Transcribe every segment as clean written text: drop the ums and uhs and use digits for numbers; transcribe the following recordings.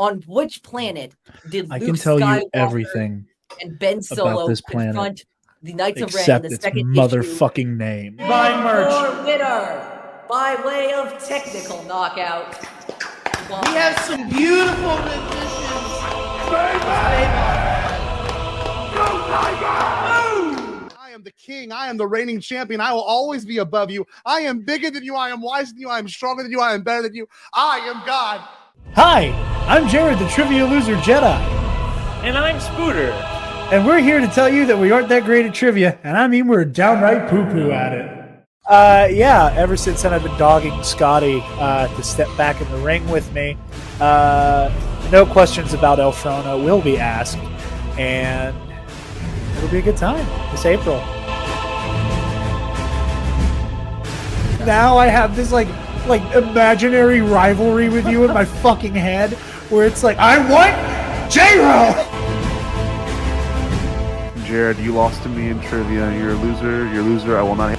On which planet did I Luke can tell Skywalker you everything and Ben Solo about this planet, confront the Knights of Ren in except the its second motherfucking name. Buy merch. Your winner, by way of technical knockout. We have some beautiful renditions. I am the king. I am the reigning champion. I will always be above you. I am bigger than you. I am wiser than you. I am stronger than you. I am better than you. I am God. Hi, I'm Jared, the Trivia Loser Jedi. And I'm Spooter. And we're here to tell you that we aren't that great at trivia, and I mean we're downright poo-poo at it. Yeah, ever since then I've been dogging Scotty to step back in the ring with me. No questions about Elfrona will be asked, and it'll be a good time this April. Now I have this like imaginary rivalry with you in my fucking head, where it's like, I want J-Ro! Jared, you lost to me in trivia. You're a loser. You're a loser. I will not.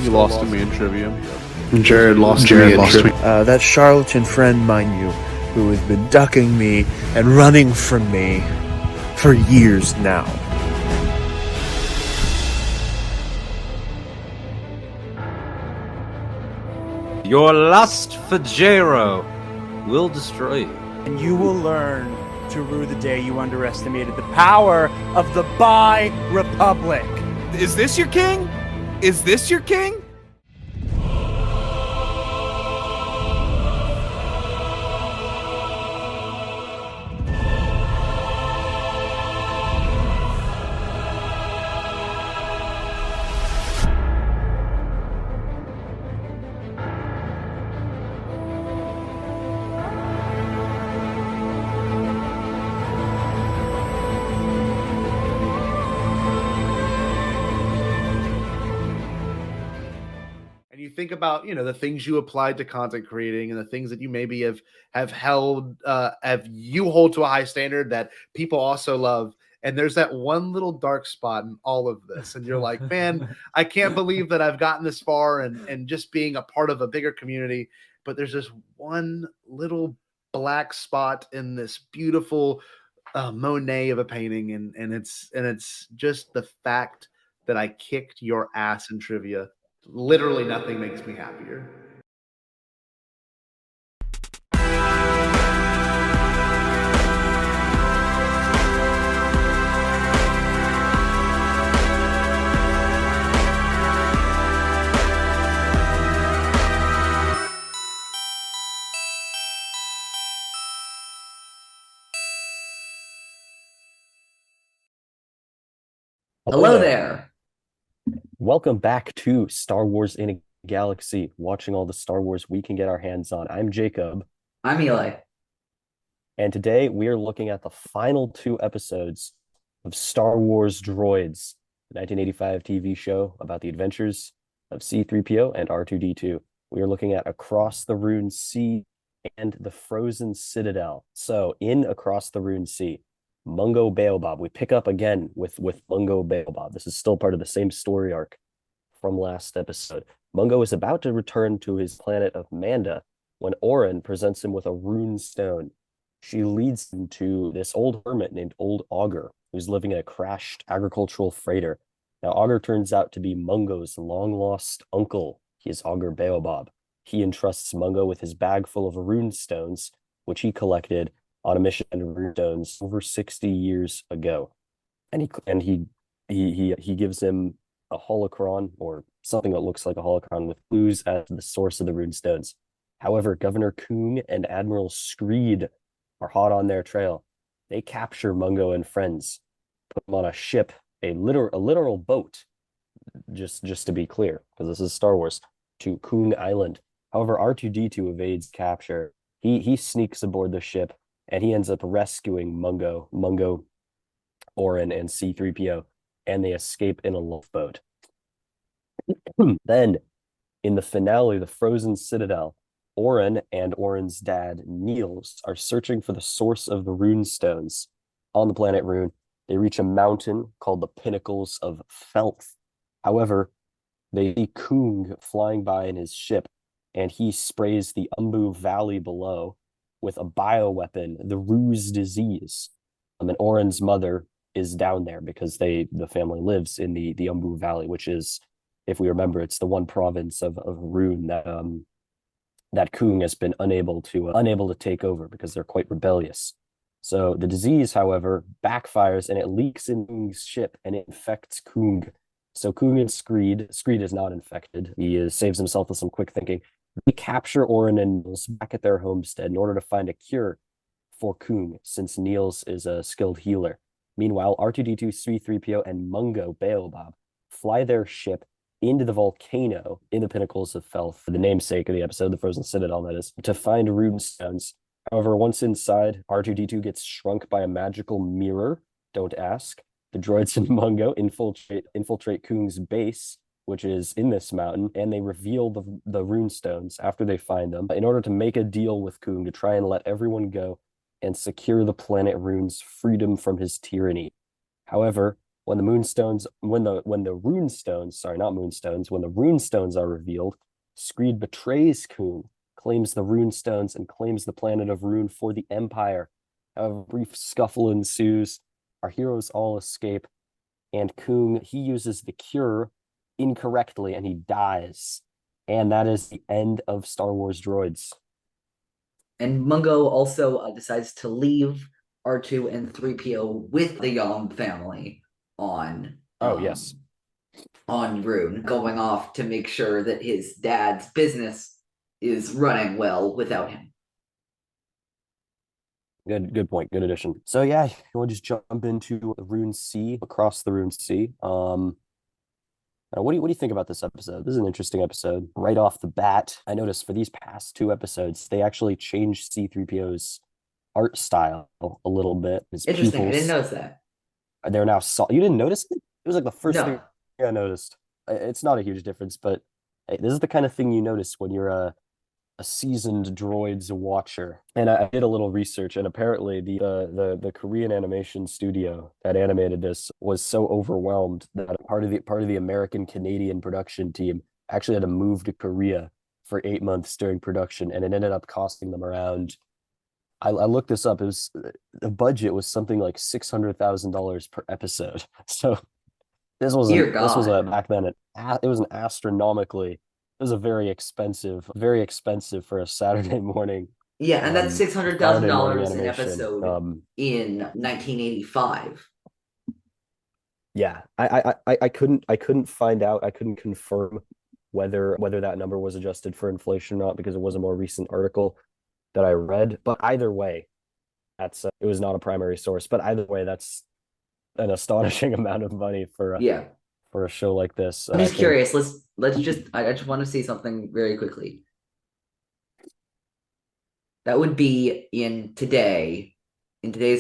You lost to me in trivia. Jared lost to me in trivia. That charlatan friend, mind you, who has been ducking me and running from me for years now. Your lust for J-Ro will destroy you. And you will learn to rue the day you underestimated the power of the Bi Republic. Is this your king? Is this your king? Think about the things you applied to content creating and the things that you maybe have held you hold to a high standard that people also love, and there's that one little dark spot in all of this, and you're like, man, I can't believe that I've gotten this far and just being a part of a bigger community, but there's this one little black spot in this beautiful Monet of a painting, and it's just the fact that I kicked your ass in trivia. Literally nothing makes me happier. Hello there. Welcome back to Star Wars in a Galaxy, watching all the Star Wars we can get our hands on. I'm Jacob. I'm Eli. And today we are looking at the final 2 episodes of Star Wars Droids, the 1985 TV show about the adventures of C-3PO and R2-D2. We are looking at Across the Roon Sea and the Frozen Citadel. So in Across the Roon Sea, Mungo Baobab. We pick up again with Mungo Baobab. This is still part of the same story arc from last episode. Mungo is about to return to his planet of Manda when Oren presents him with a rune stone. She leads him to this old hermit named Old Augur, who's living in a crashed agricultural freighter. Now, Augur turns out to be Mungo's long-lost uncle. He is Augur Baobab. He entrusts Mungo with his bag full of rune stones, which he collected on a mission to Roonstones over 60 years ago. And he gives him a holocron, or something that looks like a holocron, with clues as to the source of the Roonstones. However, Governor Koong and Admiral Screed are hot on their trail. They capture Mungo and friends, put them on a ship, a literal boat, just to be clear, because this is Star Wars, to Koong Island. However, R2-D2 evades capture. He sneaks aboard the ship, and he ends up rescuing Mungo, Oren, and C-3PO, and they escape in a lifeboat. Then, in the finale, the Frozen Citadel, Oren and Oren's dad, Niels, are searching for the source of the Roonstones on the planet Roon. They reach a mountain called the Pinnacles of Twelfth. However, they see Koong flying by in his ship, and he sprays the Umbu Valley below, with a bioweapon, the Ruse disease. And Oren's mother is down there because the family lives in the Umbu Valley, which is, if we remember, it's the one province of Roon that Koong has been unable to take over because they're quite rebellious. So the disease, however, backfires and it leaks in Koong's ship and it infects Koong. So Koong and Screed is not infected. He saves himself with some quick thinking. They capture Oren and Niels back at their homestead in order to find a cure for Koong, since Niels is a skilled healer. Meanwhile, R2-D2, C-3PO, and Mungo Baobab fly their ship into the volcano in the pinnacles of Felth, the namesake of the episode, the Frozen Citadel, that is, to find Roonstones. However, once inside, R2-D2 gets shrunk by a magical mirror. Don't ask. The droids and Mungo infiltrate Koong's base, which is in this mountain, and they reveal the Roonstones after they find them in order to make a deal with Koong to try and let everyone go and secure the planet Roon's freedom from his tyranny. However, when the Roonstones are revealed, Screed betrays Koong, claims the Roonstones, and claims the planet of Roon for the Empire. A brief scuffle ensues. Our heroes all escape, and Koong, he uses the cure incorrectly and he dies. And that is the end of Star Wars Droids. And Mungo also decides to leave R2 and 3PO with the Yom family on on Roon, going off to make sure that his dad's business is running well without him. Good point. Good addition. So yeah, we'll just jump into Roon Sea, across the Roon Sea. What do you think about this episode? This is an interesting episode. Right off the bat, I noticed for these past two episodes, they actually changed C-3PO's art style a little bit. His Interesting. pupils, I didn't notice that. they're now you didn't notice it? It was like the first No. thing I noticed. It's not a huge difference, but this is the kind of thing you notice when you're a seasoned Droids watcher. And I did a little research, and apparently the Korean animation studio that animated this was so overwhelmed that part of the American Canadian production team actually had to move to Korea for 8 months during production, and it ended up costing them around, I looked this up, it was, the budget was something like $600,000 per episode. So this was back then it was an astronomically, it was a very expensive for a Saturday morning. Yeah, and that's $600,000 an episode in 1985. Yeah, I couldn't find out. I couldn't confirm whether that number was adjusted for inflation or not, because it was a more recent article that I read. But either way, that's it was not a primary source. But either way, that's an astonishing amount of money for a show like this. I'm just curious. I just want to say something very quickly. That would be in today's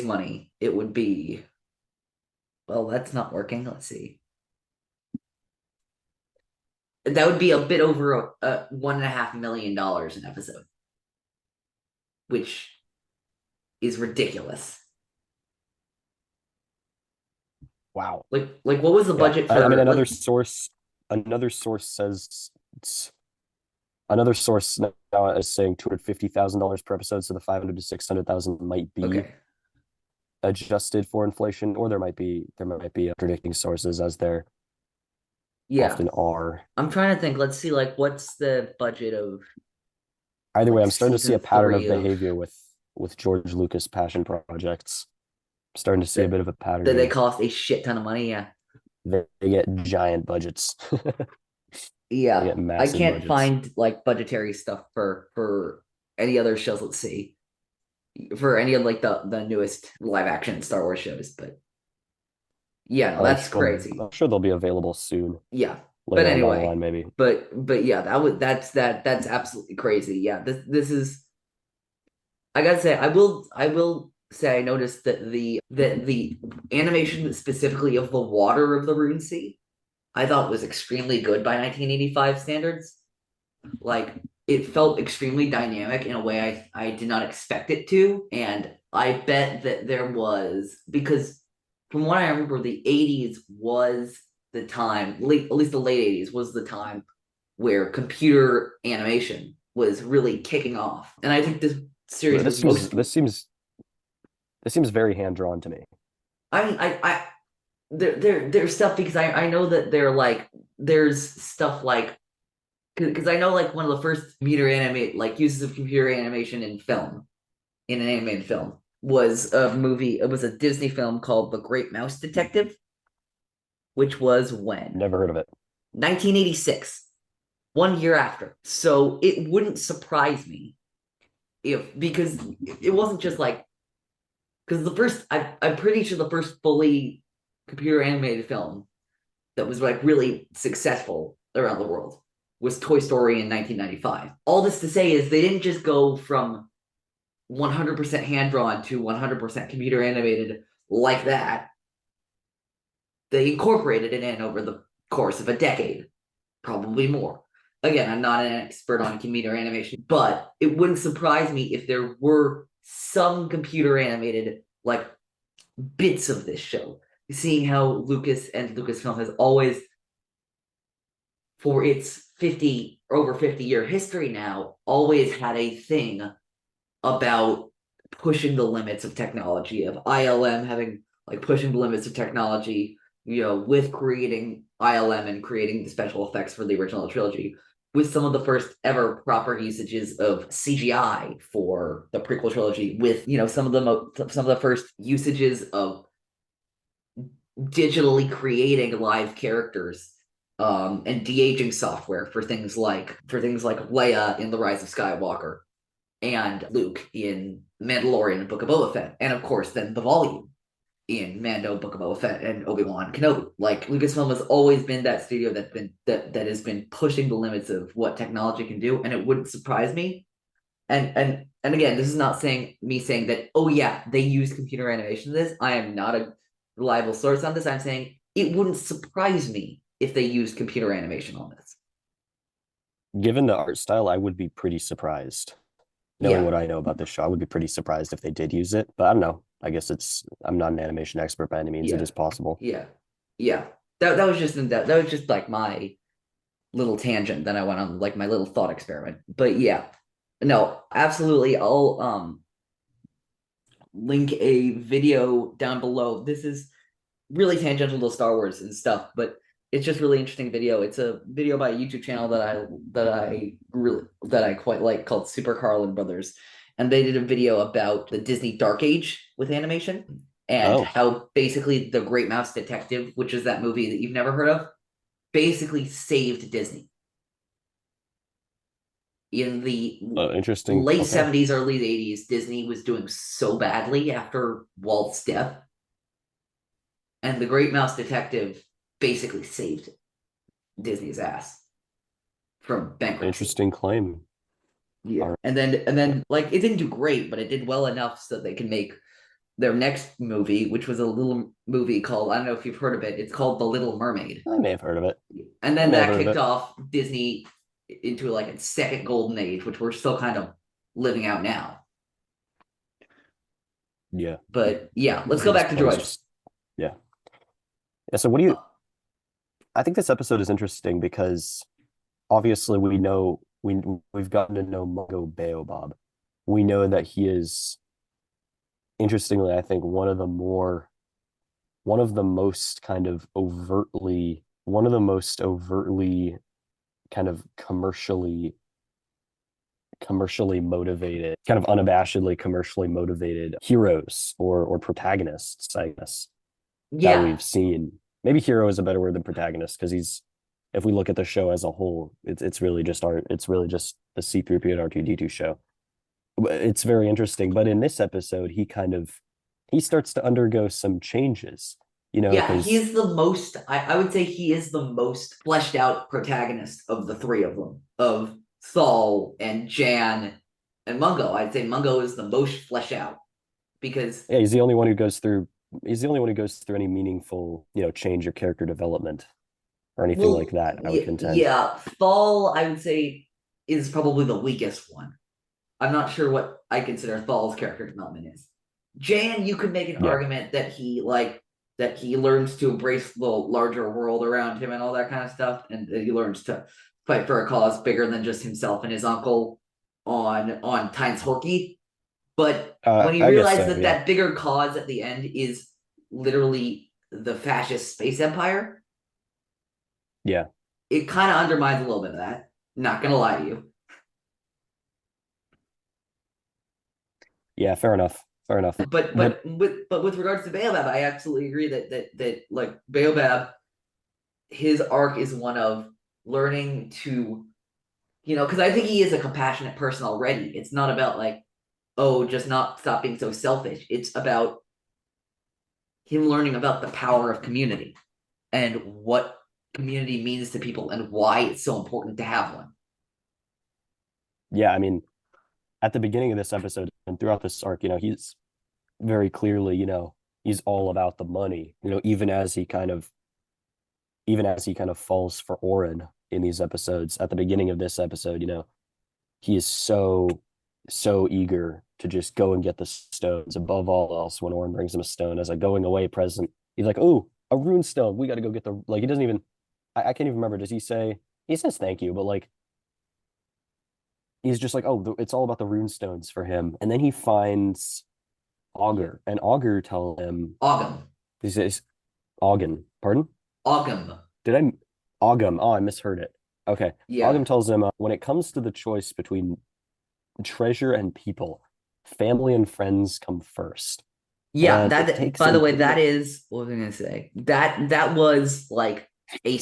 money, it would be, well, that's not working. Let's see. That would be a bit over $1.5 million an episode, which is ridiculous. Wow. Like what was the budget for? I mean, another source says another source now is saying $250,000 per episode, so the 500 to 600,000 might be adjusted for inflation, or there might be contradicting sources, as there often are. I'm trying to think. Let's see, like, what's the budget of? Either way, I'm starting to see a pattern of behavior with George Lucas passion projects. I'm starting to see a bit of a pattern. That they cost a shit ton of money. Yeah, they get giant budgets. Yeah, I can't find like budgetary stuff for any other shows. Let's see, for any of like the newest live action Star Wars shows, but yeah, no, that's crazy. I'm sure they'll be available soon. Yeah, but anyway, line, maybe. But yeah, that's absolutely crazy. Yeah, this is. I gotta say, I will say I noticed that the animation specifically of the water of the Roon Sea, I thought was extremely good by 1985 standards. Like, it felt extremely dynamic in a way I did not expect it to. And I bet that there was, because from what I remember, the 80s was the time, at least the late 80s was the time where computer animation was really kicking off. And I think this seriously, this seems very hand drawn to me. I mean, there's stuff because I know that there's stuff like, because I know like one of the first uses of computer animation in an animated film was a movie. It was a Disney film called The Great Mouse Detective, which was when? Never heard of it. 1986, 1 year after. So it wouldn't surprise me because it wasn't just like, because I'm pretty sure the first fully computer animated film that was like really successful around the world was Toy Story in 1995. All this to say is they didn't just go from 100% hand drawn to 100% computer animated like that. They incorporated it in over the course of a decade, probably more. Again, I'm not an expert on computer animation, but it wouldn't surprise me if there were some computer animated like bits of this show. Seeing how Lucas and Lucasfilm has always, for its over 50-year history now, always had a thing about pushing the limits of technology, of ILM having like pushing the limits of technology, with creating ILM and creating the special effects for the original trilogy, with some of the first ever proper usages of CGI for the prequel trilogy, with some of the first usages of digitally creating live characters, and de-aging software for things like Leia in The Rise of Skywalker and Luke in Mandalorian and Book of Boba Fett, and of course then the volume in Mando, Book of Boba Fett, and Obi-Wan Kenobi. Like, Lucasfilm has always been that studio that has been pushing the limits of what technology can do, and it wouldn't surprise me. And again, this is not saying that, oh yeah, they use computer animation in this. I am not a reliable source on this. I'm saying it wouldn't surprise me if they used computer animation on this. Given the art style, I would be pretty surprised. Knowing what I know about this show, I would be pretty surprised if they did use it. But I don't know. I guess I'm not an animation expert by any means. It is possible. Yeah. That was just like my little tangent that I went on, like my little thought experiment. But yeah, no, absolutely. I'll link a video down below. This is really tangential to Star Wars and stuff, but it's just really interesting video. It's a video by a YouTube channel that I quite like, called Super Carlin Brothers, and they did a video about the Disney Dark Age with animation and how basically The Great Mouse Detective, which is that movie that you've never heard of, basically saved Disney in the interesting late 70s, early 80s. Disney was doing so badly after Walt's death, and The Great Mouse Detective basically saved Disney's ass from bankruptcy. Interesting claim. Yeah. Right. And then like, it didn't do great, but it did well enough so that they can make their next movie, which was a little movie called, I don't know if you've heard of it, it's called The Little Mermaid. I may have heard of it. And then that kicked off Disney into like its second golden age, which we're still kind of living out now. Yeah. But yeah, let's go back to Droids. Yeah. So what do you... I think this episode is interesting because obviously we've gotten to know Mungo Baobab. We know that he is, interestingly, I think one of the most overtly kind of commercially motivated, kind of unabashedly commercially motivated heroes or protagonists, I guess, that we've seen. Maybe hero is a better word than protagonist, because if we look at the show as a whole, it's really just the C-3PO and R2-D2 show. It's very interesting, but in this episode, he starts to undergo some changes. He is the most, I would say he is the most fleshed out protagonist of the three of them, of Thal and Jan and Mungo. I'd say Mungo is the most fleshed out because he's the only one who goes through any meaningful, change or character development or anything like that, I would contend. Yeah, Thal, I would say, is probably the weakest one. I'm not sure what I consider Thal's character development is. Jan, you could make an argument that he learns to embrace the larger world around him and all that kind of stuff, and he learns to fight for a cause bigger than just himself and his uncle on Tyne's Horky. But when he I guess realized so, that yeah. that bigger cause at the end is literally the fascist space empire, Yeah. it kind of undermines a little bit of that. Not gonna lie to you. Yeah, fair enough. Fair enough. But with regards to Baobab, I absolutely agree that like Baobab, his arc is one of learning to, because I think he is a compassionate person already. It's not about like, oh, just not stop being so selfish. It's about him learning about the power of community and what community means to people and why it's so important to have one. Yeah, I mean, at the beginning of this episode and throughout this arc, he's very clearly, he's all about the money, even as he kind of falls for Orin in these episodes. At the beginning of this episode, he is so eager to just go and get the stones above all else. When Orin brings him a stone as a going away present, he's like, oh, a rune stone, we got to go get the, like, he doesn't even, I can't even remember, does he says thank you, but like he's just like, oh, it's all about the rune stones for him. And then he finds Augur, and Augur tells him, Oggem. he says, Oggem, pardon? Oggem. Oggem. Oh, I misheard it. Okay. Yeah. Oggem tells him, when it comes to the choice between treasure and people, family and friends come first. Yeah, And that by the way, that is what was I gonna say? That was like a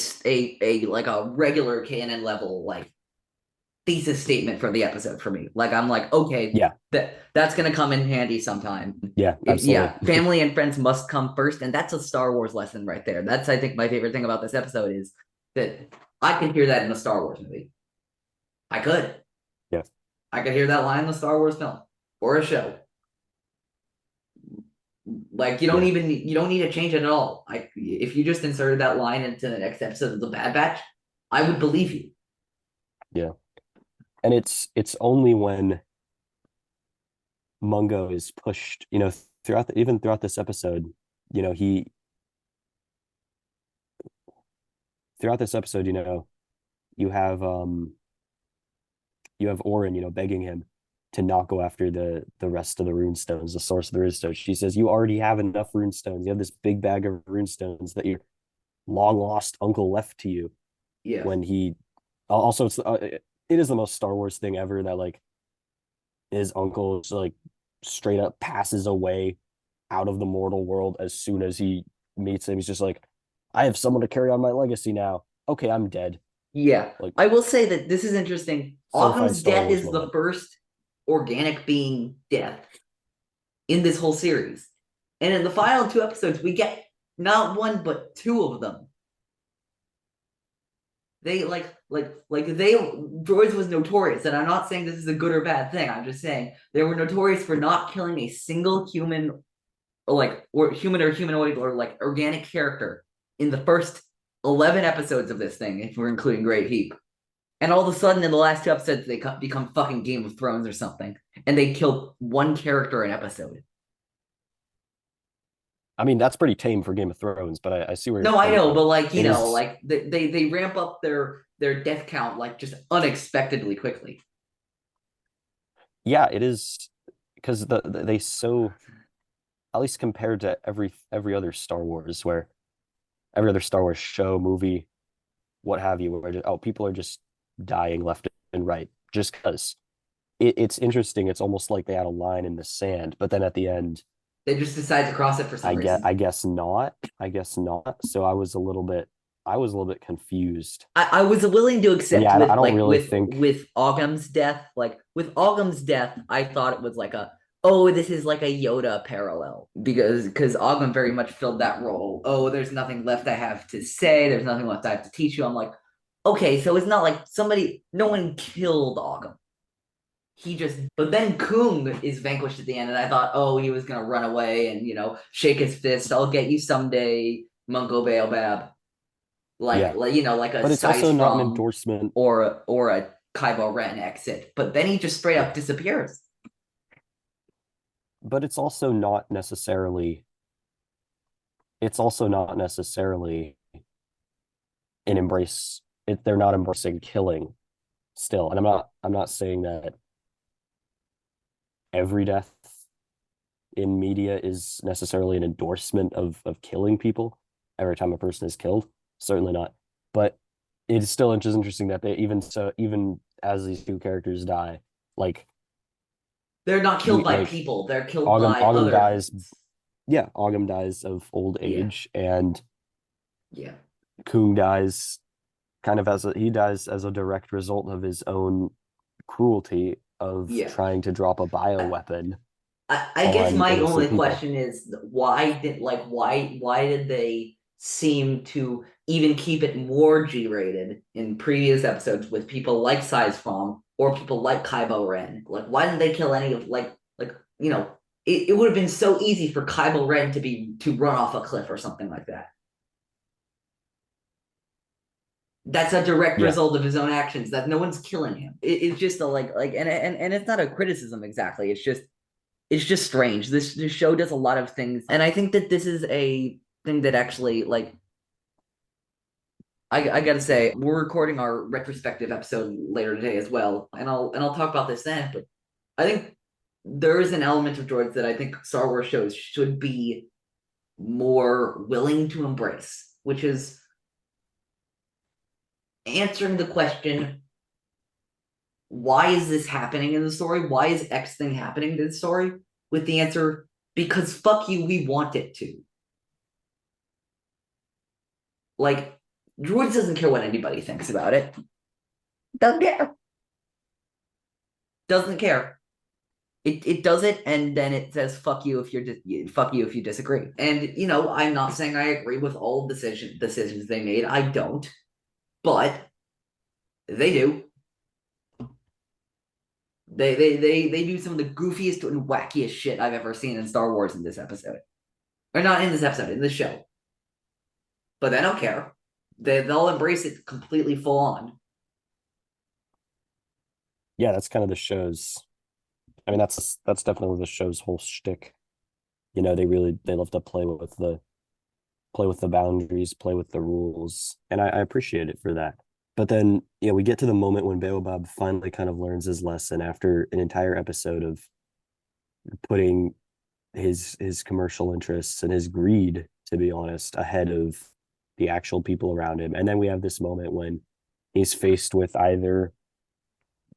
like a regular canon level like thesis statement for the episode for me. Like I'm like, okay, Yeah. that's gonna come in handy sometime. Yeah, absolutely. Yeah, family and friends must come first, and that's a Star Wars lesson right there. That's I think my favorite thing about this episode is that I could hear that in a Star Wars movie. I could. Yeah. I could hear that line in a Star Wars film or a show. Like you don't need to change it at all. Like if you just inserted that line into the next episode of The Bad Batch, I would believe you. Yeah. And it's only when Mungo is pushed, throughout this episode, throughout this episode, you have Orin, begging him to not go after the rest of the runestones, the source of the runestones. She says, you already have enough runestones. You have this big bag of runestones that your long lost uncle left to you. Yeah. When he also, it is the most Star Wars thing ever that like his uncle just, like straight up passes away out of the mortal world as soon as he meets him. He's just like, I have someone to carry on my legacy now. Okay, I'm dead. Yeah. Like, I will say that this is interesting. Certified Ogden's Star death Wars is the moment. first organic being death in this whole series. And in the final 2 episodes, we get not one but 2 of them. They Droids was notorious, and I'm not saying this is a good or bad thing. I'm just saying they were notorious for not killing a single human or human or humanoid or like organic character in the first 11 episodes of this thing, if we're including Great Heap. And all of a sudden, in the last 2 episodes, they become fucking Game of Thrones or something, and they kill one character an episode. I mean, that's pretty tame for Game of Thrones, but I see where. No, I know, but like It is- like they ramp up their death count like just unexpectedly quickly. Yeah, it is because they so, at least compared to every other Star Wars, where every other Star Wars show, movie, what have you, where people are just dying left and right just because. It's interesting. It's almost like they had a line in the sand, but then at the end, They just decide to cross it for some reason. I guess not. So I was a little bit confused. I was willing to accept Yeah, with I don't like really with think with Oggem's death. Like with Oggem's death, I thought it was like this is like a Yoda parallel because Oggem very much filled that role. Oh, there's nothing left I have to say. There's nothing left I have to teach you. I'm like, okay, so it's not like no one killed Oggem. But then Koong is vanquished at the end, and I thought, oh, he was gonna run away and shake his fist. I'll get you someday, Mungo Baobab. Like a. But it's also not an endorsement or a Kylo Ren exit. But then he just straight up disappears. But it's also not necessarily. It's also not necessarily an embrace. They're not embracing killing, still, and I'm not saying that every death in media is necessarily an endorsement of killing people every time a person is killed. Certainly not. But it's still just interesting that they even as these two characters die, like They're not killed by like people. They're killed Oggem by Oggem other dies. things. Yeah, Oggem dies of old age, and Yeah. Koong dies kind of he dies as a direct result of his own cruelty of trying to drop a bioweapon. I guess my only question is why did they seem to even keep it more G-rated in previous episodes with people like Sizefrom or people like Kybo Ren? Like, why didn't they kill any of it would have been so easy for Kybo Ren to run off a cliff or something like that. That's a direct result of his own actions. That no one's killing him. It's just and it's not a criticism exactly. It's just strange. This show does a lot of things, and I think that this is a thing that actually I gotta say, we're recording our retrospective episode later today as well, and I'll talk about this then. But I think there is an element of Droids that I think Star Wars shows should be more willing to embrace, which is answering the question, why is this happening in the story? Why is X thing happening to the story? With the answer, because fuck you, we want it to. Like, Droids doesn't care what anybody thinks about it. Doesn't care. Doesn't care. It does it, and then it says fuck you if you disagree. And I'm not saying I agree with all decisions they made. I don't, but they do. They do some of the goofiest and wackiest shit I've ever seen in Star Wars in this episode. Or not in this episode, in this show. But they don't care. They'll embrace it completely full on. Yeah, that's kind of the show's. I mean, that's definitely the show's whole shtick. They love to play with the boundaries, play with the rules, and I appreciate it for that. But then, we get to the moment when Baobab finally kind of learns his lesson after an entire episode of putting his commercial interests and his greed, to be honest, ahead of the actual people around him. And then we have this moment when he's faced with either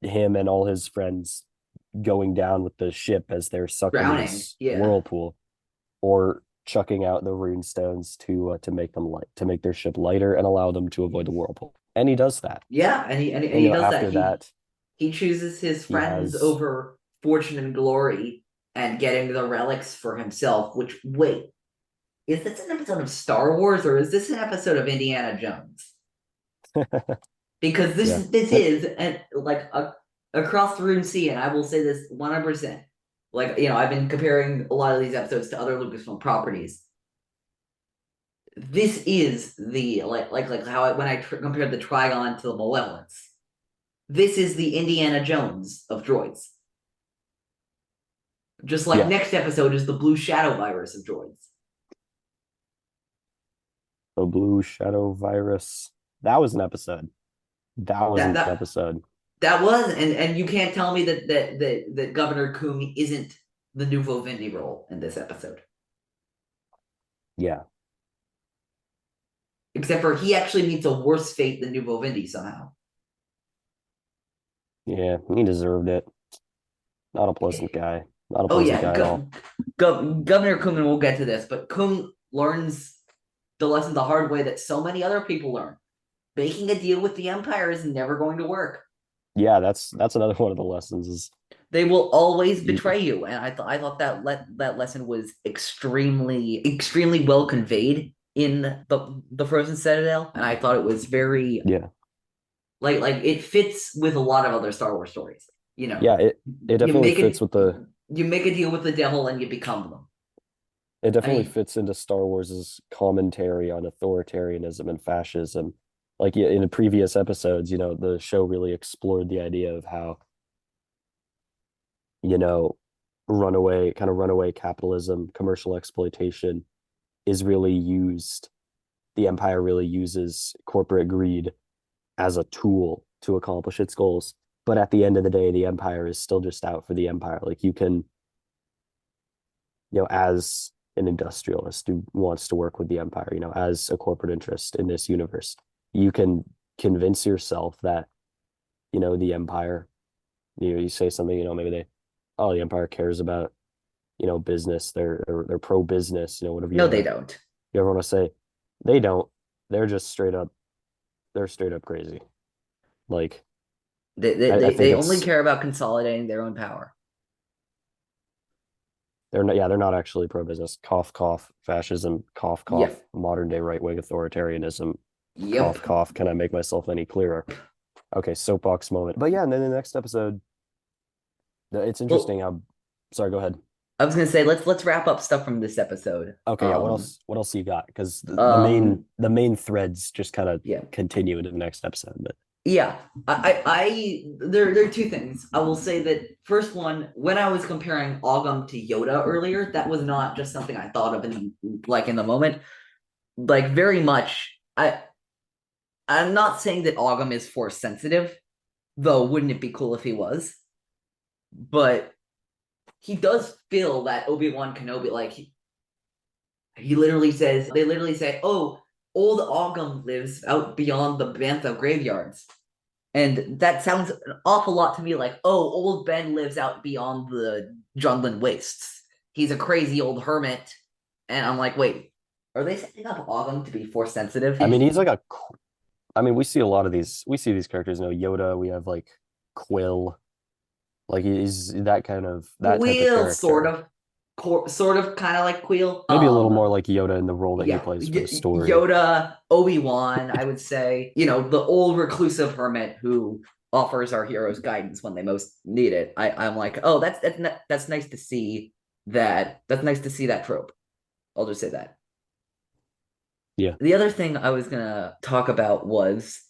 him and all his friends going down with the ship as they're sucking in this whirlpool, or chucking out the Roonstones to make their ship lighter and allow them to avoid the whirlpool. And he does that. Yeah, and he does after that. He chooses his friends over fortune and glory and getting the relics for himself, which, wait, is this an episode of Star Wars or is this an episode of Indiana Jones? Because this is across the Roon Sea, and I will say this 100%. I've been comparing a lot of these episodes to other Lucasfilm properties. This is the how when I compared the Trigon to the Malevolence. This is the Indiana Jones of droids. Just like next episode is the Blue Shadow virus of droids. The Blue Shadow virus. That was an episode. That was an episode. That was, and you can't tell me that Governor Koong isn't the Nouveau Vindy role in this episode. Yeah. Except for he actually meets a worse fate than Nouveau Vindy somehow. Yeah, he deserved it. Not a pleasant guy. Not a pleasant guy at all. Governor Koong, and we'll get to this, but Koong learns the lesson the hard way that so many other people learn. Making a deal with the Empire is never going to work. Yeah, that's another one of the lessons is they will always betray you, and I thought that lesson was extremely well conveyed in the Frozen Citadel, and I thought it was very like it fits with a lot of other Star Wars stories. Yeah, it definitely fits with the. You make a deal with the devil and you become them. It definitely fits into Star Wars's commentary on authoritarianism and fascism. Like in the previous episodes, the show really explored the idea of how, runaway capitalism, commercial exploitation is really used. The Empire really uses corporate greed as a tool to accomplish its goals. But at the end of the day, the Empire is still just out for the Empire. Like you can as an industrialist who wants to work with the Empire, as a corporate interest in this universe, you can convince yourself that, the Empire, you say something, maybe the Empire cares about, business, they're pro-business, whatever No, they don't. you ever want to say. They don't. They're just straight up crazy. Like, They only care about consolidating their own power. they're not actually pro-business. Cough, cough, fascism, cough, cough, Yep. modern day right-wing authoritarianism. Yep. Cough, cough. Can I make myself any clearer? Okay, soapbox moment. But yeah, and then the next episode, it's interesting. Sorry, go ahead. I was gonna say let's wrap up stuff from this episode. Okay, yeah. What else you got? Because the main threads just kind of continue into the next episode. But yeah, there are two things. I will say that first one, when I was comparing Oggem to Yoda earlier, that was not just something I thought of in the moment. Like, very much, I'm not saying that Oggem is force sensitive, though wouldn't it be cool if he was? But he does feel that Obi-Wan Kenobi, like, they literally say, oh, old Oggem lives out beyond the Bantha graveyards. And that sounds an awful lot to me like, oh, old Ben lives out beyond the Jundland wastes. He's a crazy old hermit. And I'm like, wait, are they setting up Oggem to be force sensitive? I mean, he's like we see a lot of these. We see these characters. Yoda. We have like Quill. Like, he's that kind of that Quill, type of character. sort of, kind of like Quill. Maybe a little more like Yoda in the role that he plays for the story. Yoda, Obi-Wan, I would say. The old reclusive hermit who offers our heroes guidance when they most need it. I'm like, oh, that's nice to see that. That's nice to see that trope. I'll just say that. Yeah. The other thing I was gonna talk about was,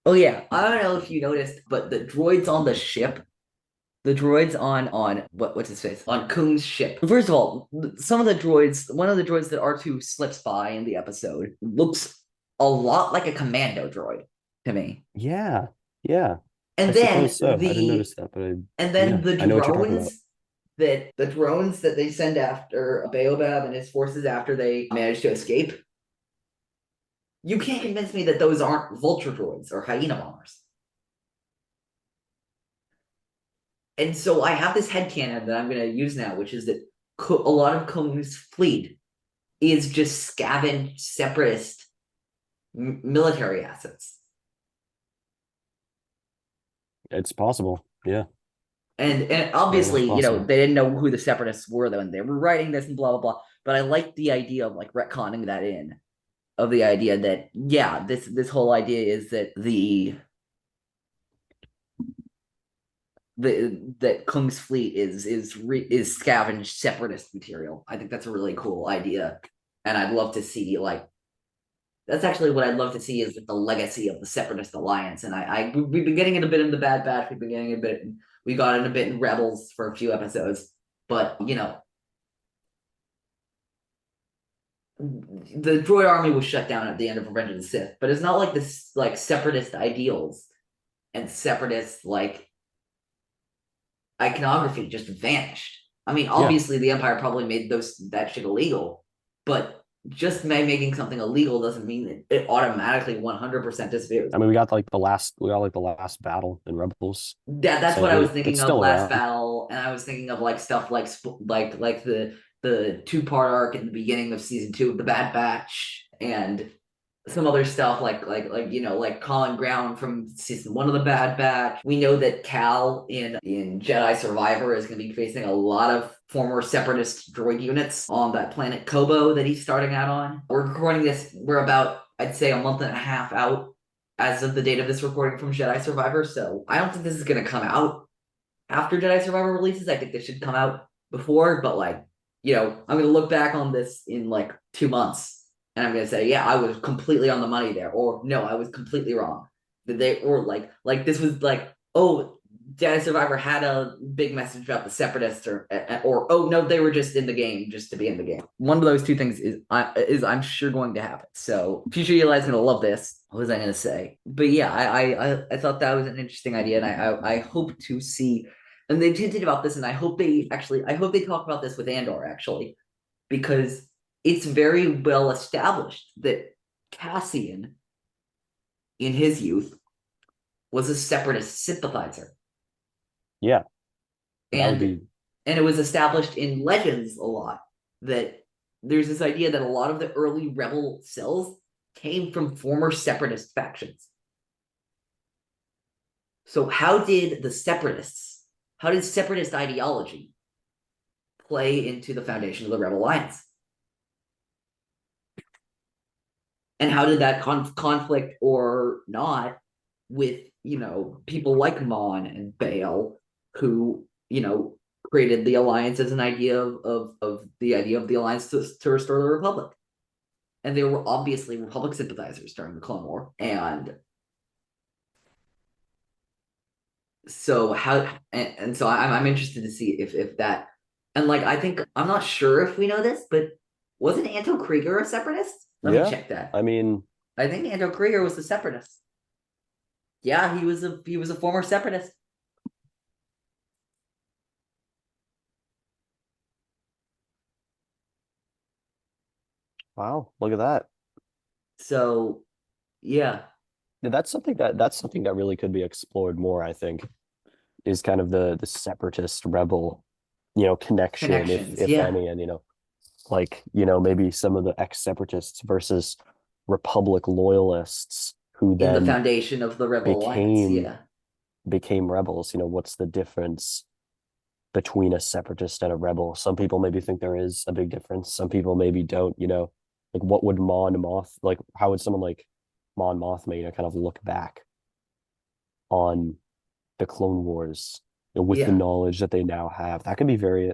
oh yeah, I don't know if you noticed, but the droids on the ship. The droids on what's his face? On Koong's ship. First of all, one of the droids that R2 slips by in the episode looks a lot like a commando droid to me. Yeah. And I then didn't notice that, but the drones that they send after Baobab and his forces after they manage to escape. You can't convince me that those aren't vulture droids or hyena bombers. And so I have this headcanon that I'm going to use now, which is that a lot of Koong's fleet is just scavenged Separatist military assets. It's possible, yeah. And obviously, they didn't know who the Separatists were when they were writing this and blah, blah, blah. But I like the idea of, like, retconning that in. Of the idea that, yeah, this whole idea is that that Koong's fleet is scavenged Separatist material. I think that's a really cool idea, and I'd love to see, like, that's actually what I'd love to see, is the legacy of the Separatist alliance. And we've been getting it a bit in the Bad Batch. We got it a bit in Rebels for a few episodes, but the droid army was shut down at the end of Revenge of the Sith, but it's not like this, like, Separatist ideals and Separatist, like, iconography just vanished. I mean, obviously the Empire probably made that shit illegal, but just making something illegal doesn't mean that it automatically 100% disappears. I mean, we got the last battle in Rebels. Yeah, that's what I was thinking of, last battle, and I was thinking of, like, stuff like the two-part arc in the beginning of season 2 of the Bad Batch, and some other stuff like Common Ground from season 1 of the Bad Batch. We know that Cal in Jedi Survivor is going to be facing a lot of former Separatist droid units on that planet Kobo that he's starting out on. We're recording this, we're about, I'd say, a month and a half out as of the date of this recording from Jedi Survivor, so I don't think this is going to come out after Jedi Survivor releases. I think this should come out before, but, like, I'm going to look back on this in, like, 2 months, and I'm going to say, yeah, I was completely on the money there, or no, I was completely wrong. Like this was like, oh, Jedi Survivor had a big message about the Separatists, or oh no, they were just in the game just to be in the game. One of those two things is I'm sure going to happen. So future Eli's going to love this. What was I going to say? But yeah, I thought that was an interesting idea, and I hope to see. And they hinted about this, and I hope they talk about this with Andor, actually. because it's very well established that Cassian, in his youth, was a Separatist sympathizer. Yeah. And it was established in legends a lot that there's this idea that a lot of the early rebel cells came from former Separatist factions. So how did Separatist ideology play into the foundation of the Rebel Alliance? And how did that conflict or not with, people like Mon and Bail, who, created the alliance as an idea of the idea of the alliance to restore the Republic. And they were obviously Republic sympathizers during the Clone War. And so so I'm interested to see if that, and like, I think, I'm not sure if we know this, but wasn't Anto Krieger a Separatist? Let me check that. I mean, I think Anto Krieger was a Separatist. Yeah, he was a former Separatist. wow, look at that. So, yeah. That's something that really could be explored more, I think, is kind of the separatist rebel, connection, if any, and maybe some of the ex-separatists versus Republic loyalists who then in the foundation of the Rebel Alliance, became rebels. What's the difference between a separatist and a rebel? Some people maybe think there is a big difference. Some people maybe don't. Like what would how would someone like Mon Mothma, kind of look back on the Clone Wars with the knowledge that they now have? That could be very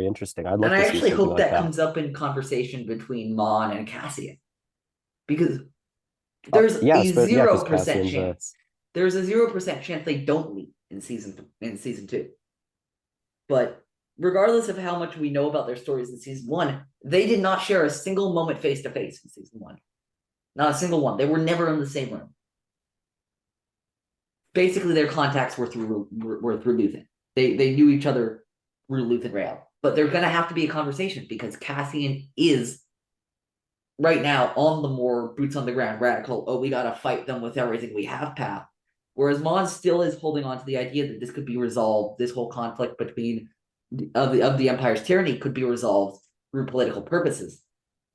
interesting. I'd like and to I see actually something hope like that comes up in conversation between Mon and Cassian, because there's a 0% chance. There's a 0% chance they don't meet in season 2. But regardless of how much we know about their stories in season 1, they did not share a single moment face to face in season 1. Not a single one. They were never in the same room. Basically, their contacts were through Luthen. They knew each other through Luthen Rail. But there's going to have to be a conversation, because Cassian is right now on the more boots on the ground radical, we got to fight them with everything we have path. Whereas Mon still is holding on to the idea that this could be resolved. This whole conflict between of the Empire's tyranny could be resolved through political purposes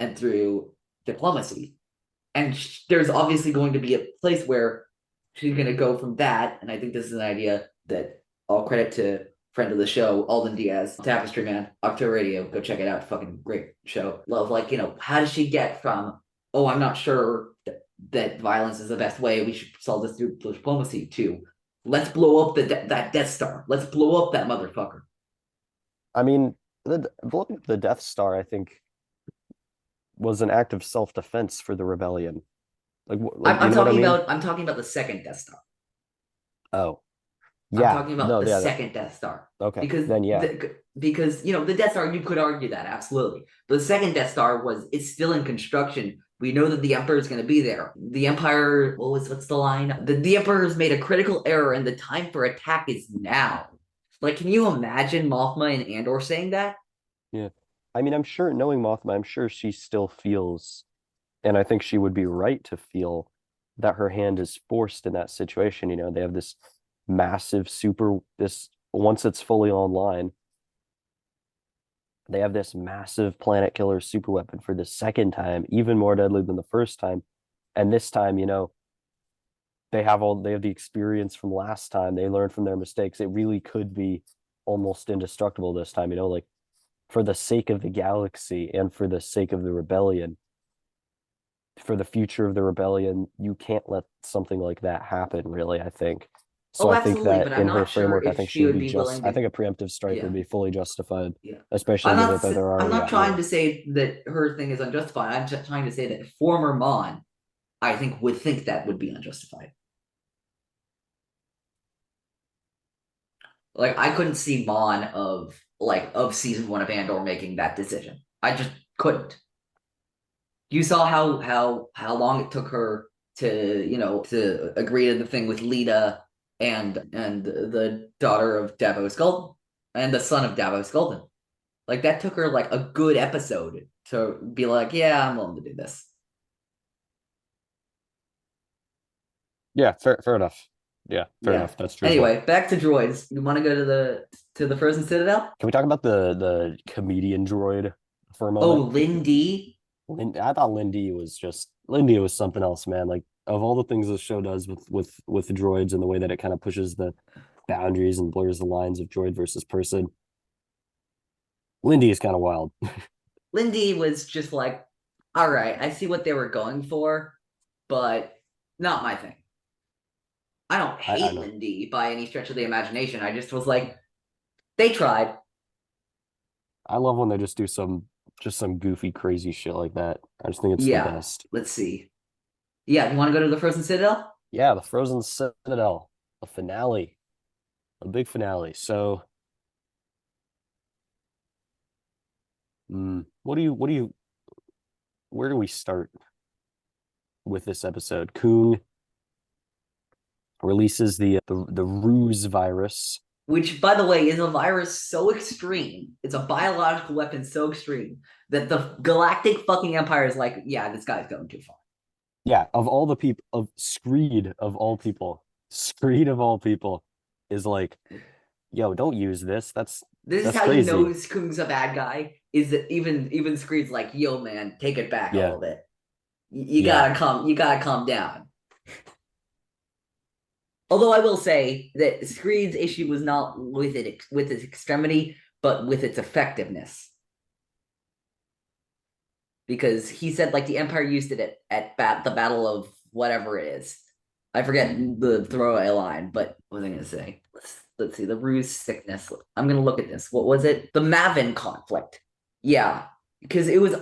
and through diplomacy. And there's obviously going to be a place where she's going to go from that. And I think this is an idea that all credit to friend of the show, Alden Diaz, Tapestry Man, Octo Radio. Go check it out. Fucking great show. Love, how does she get from, I'm not sure that violence is the best way, we should solve this through diplomacy, to let's blow up that Death Star. Let's blow up that motherfucker. I mean, blowing up the Death Star, I think, was an act of self-defense for the rebellion. I'm talking about the second Death Star. Oh, yeah. I'm talking about the second Death Star. Okay. Because then because the Death Star, you could argue that absolutely. But the second Death Star it's still in construction. We know that the Emperor is going to be there. The Empire, what's the line? The Emperor has made a critical error, and the time for attack is now. Can you imagine Mothma and Andor saying that? Yeah. I mean, I'm sure, knowing Mothma, I'm sure she still feels, and I think she would be right to feel, that her hand is forced in that situation. They have this massive once it's fully online, they have this massive planet killer super weapon for the second time, even more deadly than the first time. And this time, they have the experience from last time. They learned from their mistakes. It really could be almost indestructible this time, for the sake of the galaxy and for the sake of the rebellion, for the future of the rebellion. You can't let something like that happen, really, I think. So I think that in her framework, I think she would be just. I think a preemptive strike would be fully justified, especially that they're already. I'm not trying to say that her thing is unjustified. I'm just trying to say that former Mon, I think, would think that would be unjustified. I couldn't see Mon of season 1 of Andor making that decision. I just couldn't. You saw how long it took her to agree to the thing with Lita and the daughter of Davos Skulden and the son of Davos Skulden. Like that took her like a good episode to be like, yeah, I'm willing to do this. Yeah, fair enough. Yeah, fair enough. That's true. Anyway, back to droids. You want to go to the Frozen Citadel? Can we talk about the comedian droid for a Oh, moment? Lindy. I thought Lindy was something else, man. Like of all the things this show does with the droids and the way that it kind of pushes the boundaries and blurs the lines of droid versus person, Lindy is kind of wild. Lindy was just like, all right, I see what they were going for, but not my thing. I don't hate Lindy by any stretch of the imagination. I just was like, they tried. I love when they just do some goofy, crazy shit like that. I just think it's the best. Let's see. Yeah, you want to go to the Frozen Citadel? Yeah, the Frozen Citadel, the finale, a big finale. So, where do we start with this episode? Koong releases the ruse virus, which, by the way, is a virus so extreme. It's a biological weapon so extreme that the galactic fucking empire is like, yeah, this guy's going too far. Yeah, of all the people, Screed of all people is like, yo, don't use this. That's how crazy. You know Koong's a bad guy. Is that even Screed's like, yo, man, take it back a little bit. You gotta calm down. Although I will say that Screed's issue was not with its extremity, but with its effectiveness. Because he said like the Empire used it at the Battle of whatever it is. I forget the throwaway line, but what was I gonna say? Let's see, the ruse sickness. I'm gonna look at this. What was it? The Mavin conflict. Yeah, because it was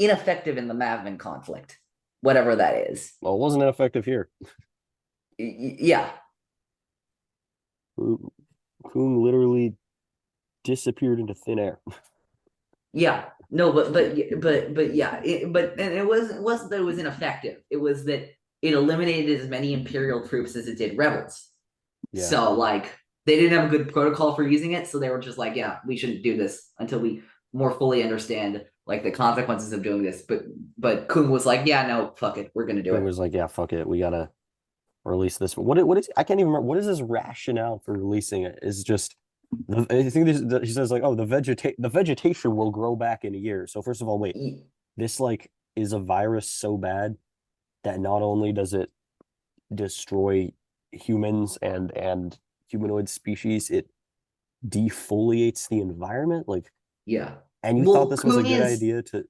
ineffective in the Mavin conflict, whatever that is. Well, it wasn't ineffective here. Yeah. Koong literally disappeared into thin air. Yeah. No, but yeah. It wasn't that it was ineffective. It was that it eliminated as many Imperial troops as it did rebels. Yeah. So like they didn't have a good protocol for using it, so they were just like, yeah, we shouldn't do this until we more fully understand like the consequences of doing this. But Koong was like, yeah, no, fuck it, we're gonna do it. Koong was like, yeah, fuck it, we gotta release this. What is, I can't even remember, what is his rationale for releasing it? Is just, I think he says like, oh, the vegetation will grow back in a year. So first of all, wait, this like is a virus so bad that not only does it destroy humans and humanoid species, it defoliates the environment. Like, yeah. And you thought this was a good idea to.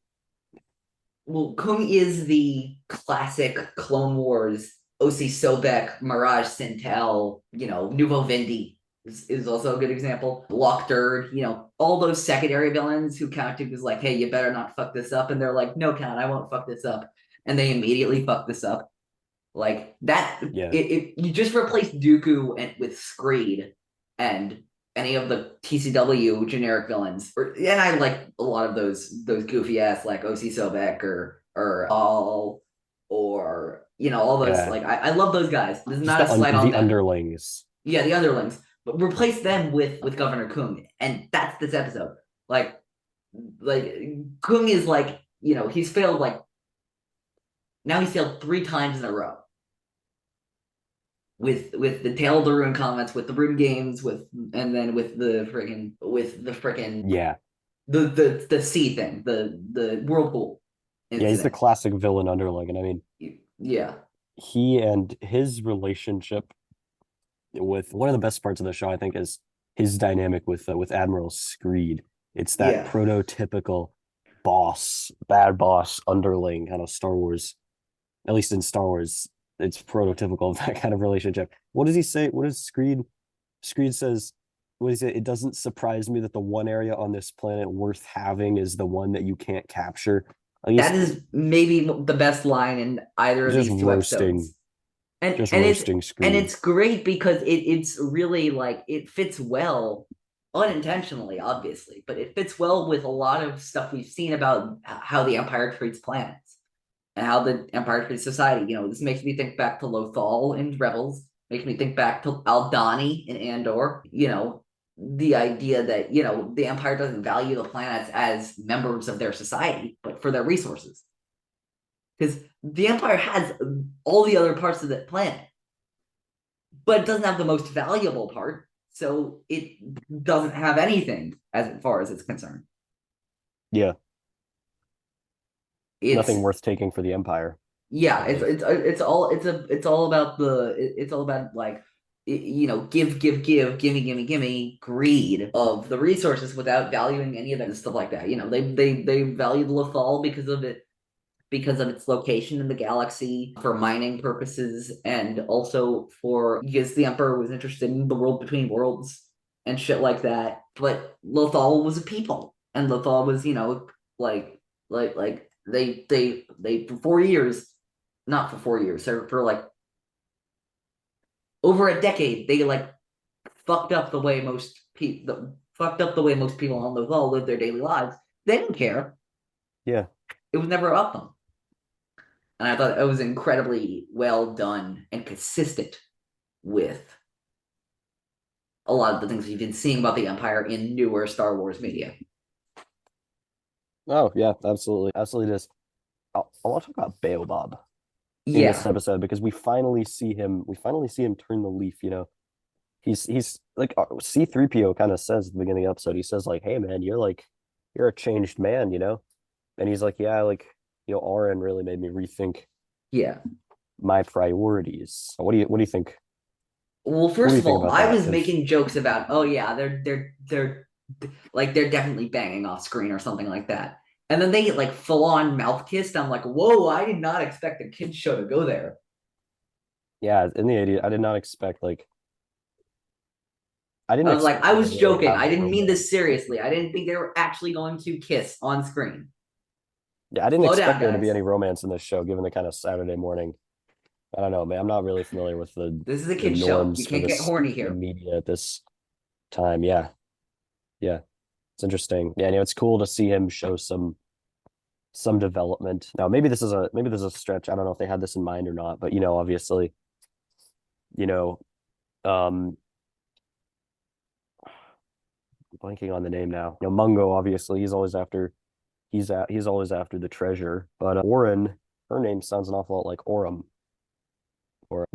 Well, Koong is the classic Clone Wars, O.C. Sobek, Mirage Sintel, Nouveau Vindi is also a good example. Lockdurd, all those secondary villains who Count Dooku was like, hey, you better not fuck this up. And they're like, no, Count, I won't fuck this up. And they immediately fuck this up. Like that, you just replace Dooku with Screed and any of the TCW generic villains. And I like a lot of those goofy ass like O.C. Sobek or all or all those like I love those guys. This is not a slight on the underlings. Yeah, the underlings. But replace them with Governor Koong, and that's this episode. Like Koong is like, he's failed now he's failed 3 times in a row. With the Tale of the Rune comments, with the Rune games, and then with the freaking the sea thing, the whirlpool incident. Yeah, he's the classic villain underling, and I mean, yeah, he and his relationship with one of the best parts of the show, I think, is his dynamic with Admiral Screed. It's that prototypical bad boss underling kind of Star Wars. At least in Star Wars, it's prototypical of that kind of relationship. What does he say? What does Screed? Screed says, what is it? It doesn't surprise me that the one area on this planet worth having is the one that you can't capture. That is maybe the best line in either of these 2 episodes. And it's great because it's really like it fits well, unintentionally, obviously, but it fits well with a lot of stuff we've seen about how the Empire treats planets. And how the Empire treats society. This makes me think back to Lothal in Rebels. Makes me think back to Aldani in Andor. the idea that, the Empire doesn't value the planets as members of their society, but for their resources. Because the Empire has all the other parts of the planet, but it doesn't have the most valuable part, so it doesn't have anything as far as it's concerned. Yeah. It's nothing worth taking for the Empire. Yeah, it's all about like, gimme greed of the resources without valuing any of that and stuff like that. They valued Lothal because of its location in the galaxy for mining purposes, and also because the Emperor was interested in the world between worlds and shit like that. But Lothal was a people, and Lothal was, they for 4 years, not for 4 years, so for like over a decade, they like fucked up the way most people on Lothal live their daily lives. They didn't care. Yeah, it was never about them. And I thought it was incredibly well done and consistent with a lot of the things you've been seeing about the Empire in newer Star Wars media. Oh, yeah, absolutely. Absolutely. I want to talk about Baobab in this episode, because we finally see him turn the leaf. He's like, C-3PO kind of says at the beginning of the episode, he says like, hey man, you're a changed man, and he's like, yeah, like, Oren really made me rethink my priorities. What do you think? Well, first of all, I was making jokes about, oh yeah, they're definitely banging off screen or something like that. And then they get like full on mouth kissed. I'm like, whoa, I did not expect a kids show to go there. Yeah, in the 80s, I did not expect I was joking. I didn't mean this seriously. I didn't think they were actually going to kiss on screen. Yeah, I didn't expect there to be any romance in this show, given the kind of Saturday morning. I don't know, man. I'm not really familiar with This is a kid's show. You can't get horny here. Media at this time, yeah. It's interesting. Yeah, it's cool to see him show some development. Now, maybe this is a stretch. I don't know if they had this in mind or not, but obviously, blanking on the name now. Mungo, obviously, he's always after the treasure. But Oren, her name sounds an awful lot like Orum, or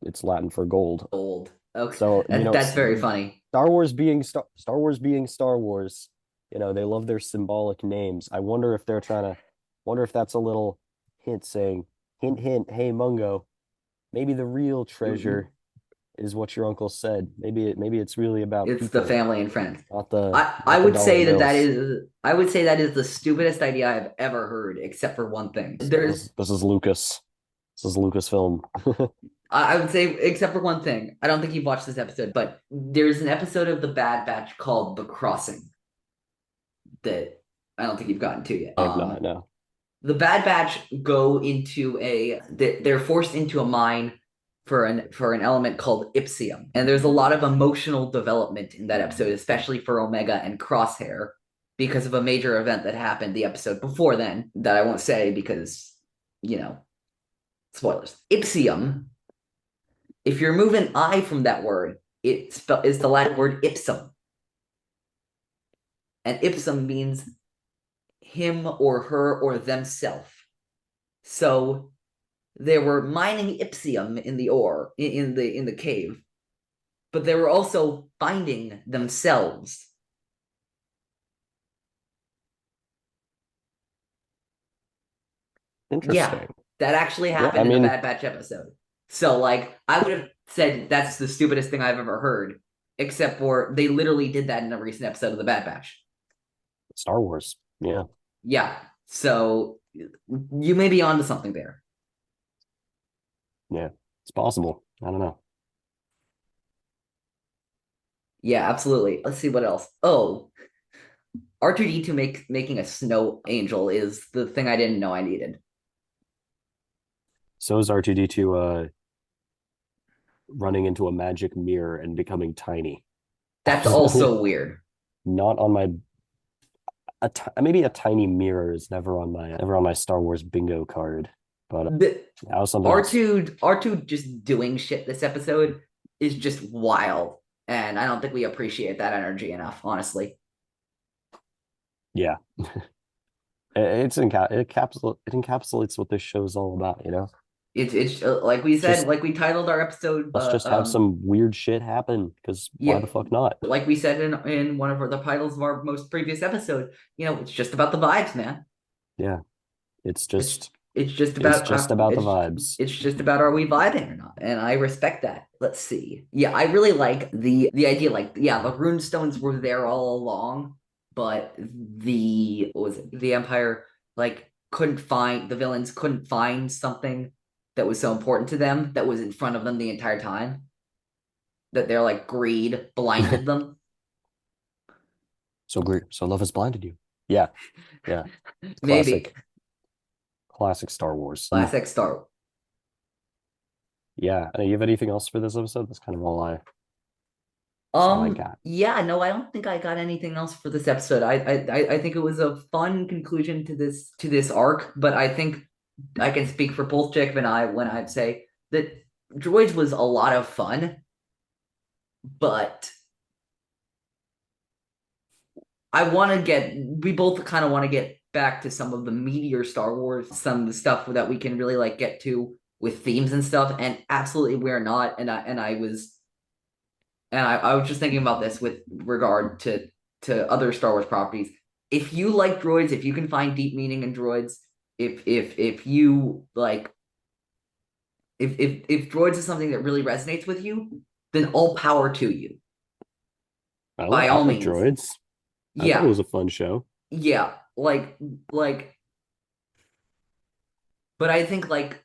it's Latin for gold. Gold. Okay. So that's very funny. Star Wars being Star Wars, they love their symbolic names. I wonder if that's a little hint saying, hint, hint, hey Mungo, maybe the real treasure is what your uncle said. Maybe it's really about people, the family and friends. Not the I would say that is the stupidest idea I've ever heard, except for one thing. This is Lucas. This is Lucasfilm. I would say, except for one thing. I don't think you've watched this episode, but there's an episode of The Bad Batch called The Crossing that I don't think you've gotten to yet. I have not, no. The Bad Batch go into they're forced into a mine for an element called Ipsium. And there's a lot of emotional development in that episode, especially for Omega and Crosshair, because of a major event that happened the episode before then that I won't say because, spoilers. Ipsium, if you remove an I from that word, it's the Latin word ipsum. And ipsum means him or her or themself. So they were mining ipsium in the ore, in the cave, but they were also finding themselves. Interesting. Yeah, that actually happened in the Bad Batch episode. So, I would have said that's the stupidest thing I've ever heard, except for they literally did that in a recent episode of the Bad Batch. Star Wars, yeah. Yeah, so you may be onto something there. Yeah, it's possible. I don't know. Yeah, absolutely. Let's see what else. Oh, R2-D2 making a snow angel is the thing I didn't know I needed. So is R2-D2 running into a magic mirror and becoming tiny. That's also weird. Not on my... maybe a tiny mirror is never on my Star Wars bingo card. But that was something R2 just doing shit this episode is just wild And I don't think we appreciate that energy enough, honestly. Yeah. It encapsulates what this show is all about, you know? It's like we said, like we titled our episode. Let's just have some weird shit happen, because why the fuck not? Like we said in one of the titles of our most previous episode, it's just about the vibes, man. Yeah. It's just about the vibes. It's just about, are we vibing or not? And I respect that. Let's see. Yeah, I really like the idea. Like, yeah, the Roonstones were there all along, but the Empire the villains couldn't find something that was so important to them that was in front of them the entire time. That their like greed blinded them. So love has blinded you. Yeah. Yeah. Maybe. Classic Star Wars. Classic Star. Yeah. You have anything else for this episode? That's kind of all I got. Yeah, no, I don't think I got anything else for this episode. I think it was a fun conclusion to this arc, but I think I can speak for both Jacob and I when I say that Droids was a lot of fun, but we both kind of want to get back to some of the meatier Star Wars, some of the stuff that we can really like get to with themes and stuff, and absolutely we're not. And I was just thinking about this with regard to other Star Wars properties. If you like droids, if you can find deep meaning in droids, if you like, if droids is something that really resonates with you, then all power to you. By all means, droids. I thought it was a fun show. Yeah, but I think like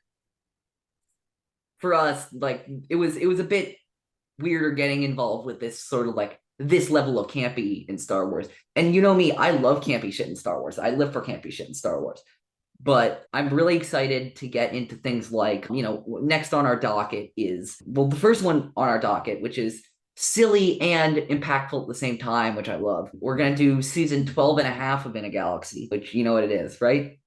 for us, like it was a bit weirder getting involved with this sort of like this level of campy in Star Wars. And you know me, I love campy shit in Star Wars. I live for campy shit in Star Wars. But I'm really excited to get into things like, next on our docket is, the first one on our docket, which is silly and impactful at the same time, which I love. We're going to do season 12 and a half of In a Galaxy, which you know what it is, right?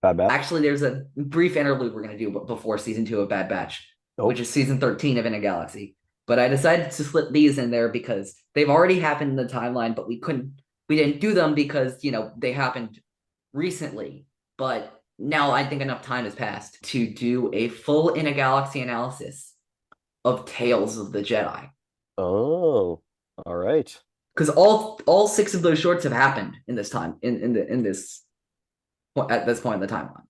Bad Batch. Actually, there's a brief interlude we're going to do before season 2 of Bad Batch, which is season 13 of In a Galaxy. But I decided to slip these in there because they've already happened in the timeline, but we didn't do them because, they happened recently. But now I think enough time has passed to do a full In a Galaxy analysis of Tales of the Jedi. Oh, all right. Because all 6 of those shorts have happened in this time, at this point in the timeline.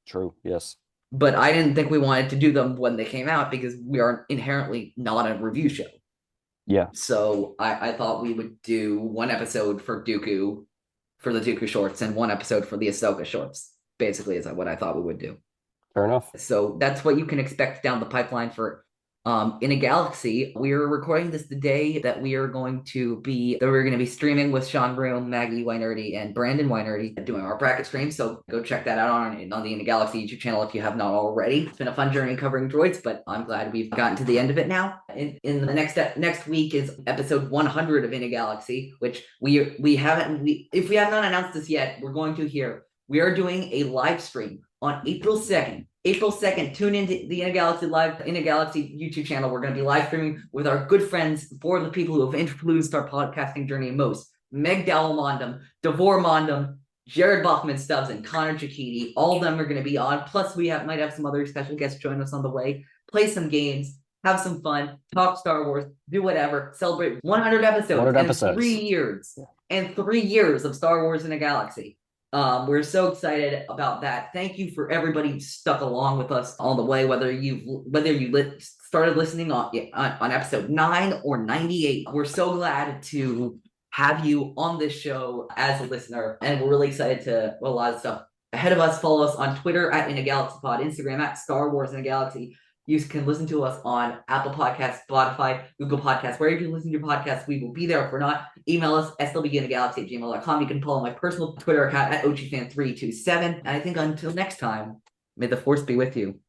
True. Yes. But I didn't think we wanted to do them when they came out because we are inherently not a review show. Yeah. So I thought we would do one episode for Dooku, for the Dooku shorts, and one episode for the Ahsoka shorts. Basically, is what I thought we would do. Fair enough. So that's what you can expect down the pipeline for In a Galaxy. We're recording this the day that we're going to be streaming with Sean Broom, Maggie Winerdy, and Brandon Winerdy doing our bracket stream. So go check that out on the In a Galaxy YouTube channel if you have not already. It's been a fun journey covering droids, but I'm glad we've gotten to the end of it now. In the next week is episode 100 of In a Galaxy, which if we have not announced this yet, we're going to here. We are doing a live stream on April 2nd. April 2nd, tune into the In a Galaxy YouTube channel. We're going to be live streaming with our good friends, 4 of the people who have influenced our podcasting journey most. Meg Dowell-Mondam, Devor Mondam, Jared Bachman-Stubbs, and Connor Chikiti. All of them are going to be on. Plus, we might have some other special guests join us on the way. Play some games, have some fun, talk Star Wars, do whatever. Celebrate 100 episodes. 100 episodes. 3 years. And 3 years of Star Wars in a Galaxy. We're so excited about that. Thank you for everybody who stuck along with us all the way, whether you started listening on episode 9 or 98. We're so glad to have you on this show as a listener, and we're really excited to a lot of stuff ahead of us. Follow us on Twitter at In a Galaxy Pod, Instagram at Star Wars in a Galaxy. You can listen to us on Apple Podcasts, Spotify, Google Podcasts, wherever you listen to your podcasts. We will be there. If we're not, email us, slbinagalaxy@gmail.com. You can follow my personal Twitter account at OGFan327. And I think until next time, may the Force be with you.